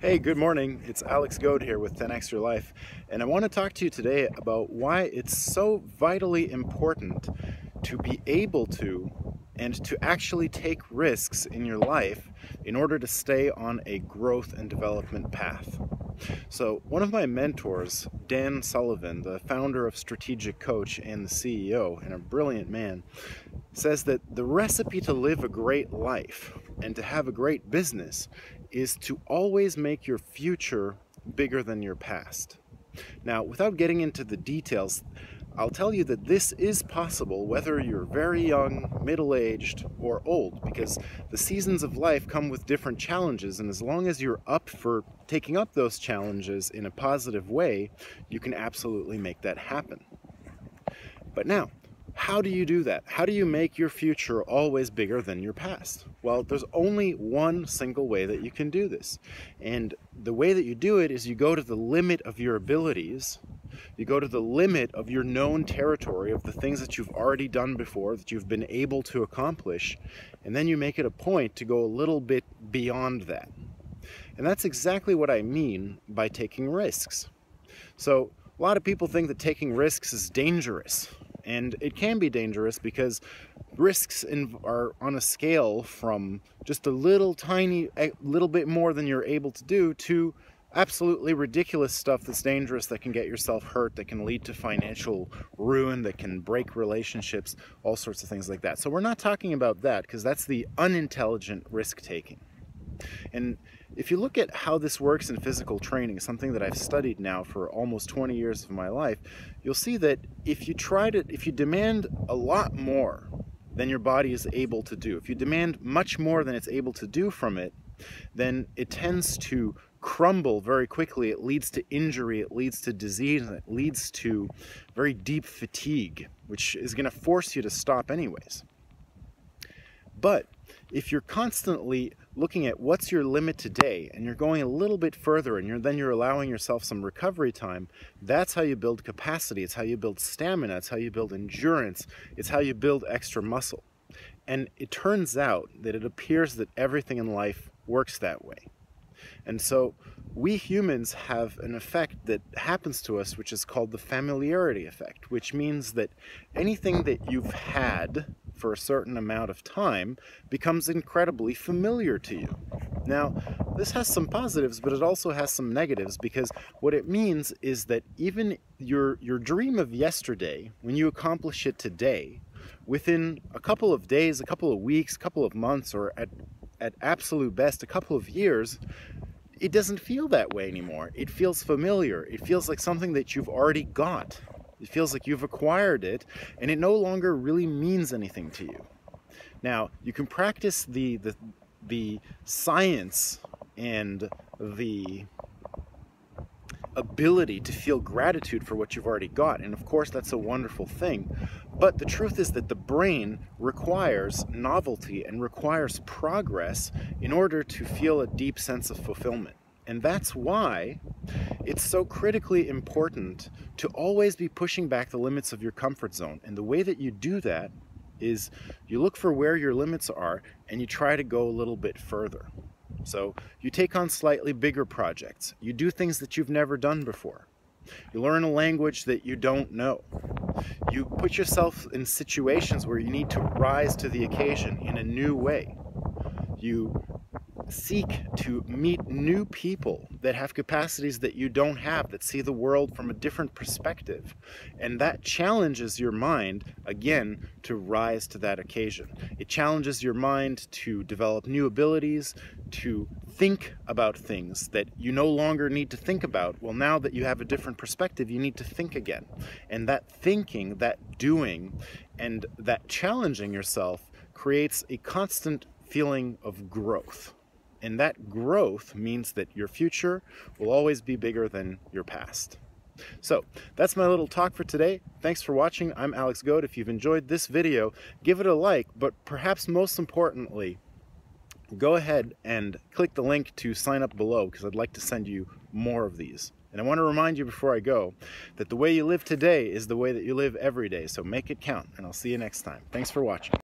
Hey, good morning. It's Alex Goad here with 10x Your Life, and I want to talk to you today about why it's so vitally important to be able to and to actually take risks in your life in order to stay on a growth and development path. So one of my mentors, Dan Sullivan, the founder of Strategic Coach and the CEO, and a brilliant man, says that the recipe to live a great life and to have a great business is to always make your future bigger than your past. Now, without getting into the details, I'll tell you that this is possible whether you're very young, middle-aged, or old, because the seasons of life come with different challenges, and as long as you're up for taking up those challenges in a positive way, you can absolutely make that happen. But now, how do you do that? How do you make your future always bigger than your past? Well, there's only one single way that you can do this. And the way that you do it is you go to the limit of your abilities. You go to the limit of your known territory, of the things that you've already done before, that you've been able to accomplish, and then you make it a point to go a little bit beyond that. And that's exactly what I mean by taking risks. So a lot of people think that taking risks is dangerous. And it can be dangerous because risks are on a scale from just a little bit more than you're able to do to absolutely ridiculous stuff that's dangerous, that can get yourself hurt, that can lead to financial ruin, that can break relationships, all sorts of things like that. So we're not talking about that because that's the unintelligent risk-taking. And if you look at how this works in physical training, something that I've studied now for almost 20 years of my life, you'll see that if you demand a lot more than your body is able to do, if you demand much more than it's able to do from it, then it tends to crumble very quickly. It leads to injury, it leads to disease, and it leads to very deep fatigue, which is going to force you to stop anyways. But if you're constantly looking at what's your limit today, and you're going a little bit further, and then you're allowing yourself some recovery time, that's how you build capacity. It's how you build stamina. It's how you build endurance. It's how you build extra muscle. And it turns out that it appears that everything in life works that way. And so we humans have an effect that happens to us, which is called the familiarity effect, which means that anything that you've had for a certain amount of time becomes incredibly familiar to you. Now, this has some positives, but it also has some negatives, because what it means is that even your dream of yesterday, when you accomplish it today, within a couple of days, a couple of weeks, a couple of months, or at absolute best, a couple of years, it doesn't feel that way anymore. It feels familiar. It feels like something that you've already got. It feels like you've acquired it, and it no longer really means anything to you. Now, you can practice the science and the ability to feel gratitude for what you've already got, and of course that's a wonderful thing. But the truth is that the brain requires novelty and requires progress in order to feel a deep sense of fulfillment. And that's why it's so critically important to always be pushing back the limits of your comfort zone. And the way that you do that is you look for where your limits are and you try to go a little bit further. So you take on slightly bigger projects. You do things that you've never done before. You learn a language that you don't know. You put yourself in situations where you need to rise to the occasion in a new way. You seek to meet new people that have capacities that you don't have, that see the world from a different perspective. And that challenges your mind, again, to rise to that occasion. It challenges your mind to develop new abilities, to think about things that you no longer need to think about. Well, now that you have a different perspective, you need to think again. And that thinking, that doing, and that challenging yourself creates a constant feeling of growth. And that growth means that your future will always be bigger than your past. So that's my little talk for today. Thanks for watching. I'm Alex Goad. If you've enjoyed this video, give it a like, but perhaps most importantly, go ahead and click the link to sign up below, because I'd like to send you more of these. And I want to remind you before I go that the way you live today is the way that you live every day. So make it count, and I'll see you next time. Thanks for watching.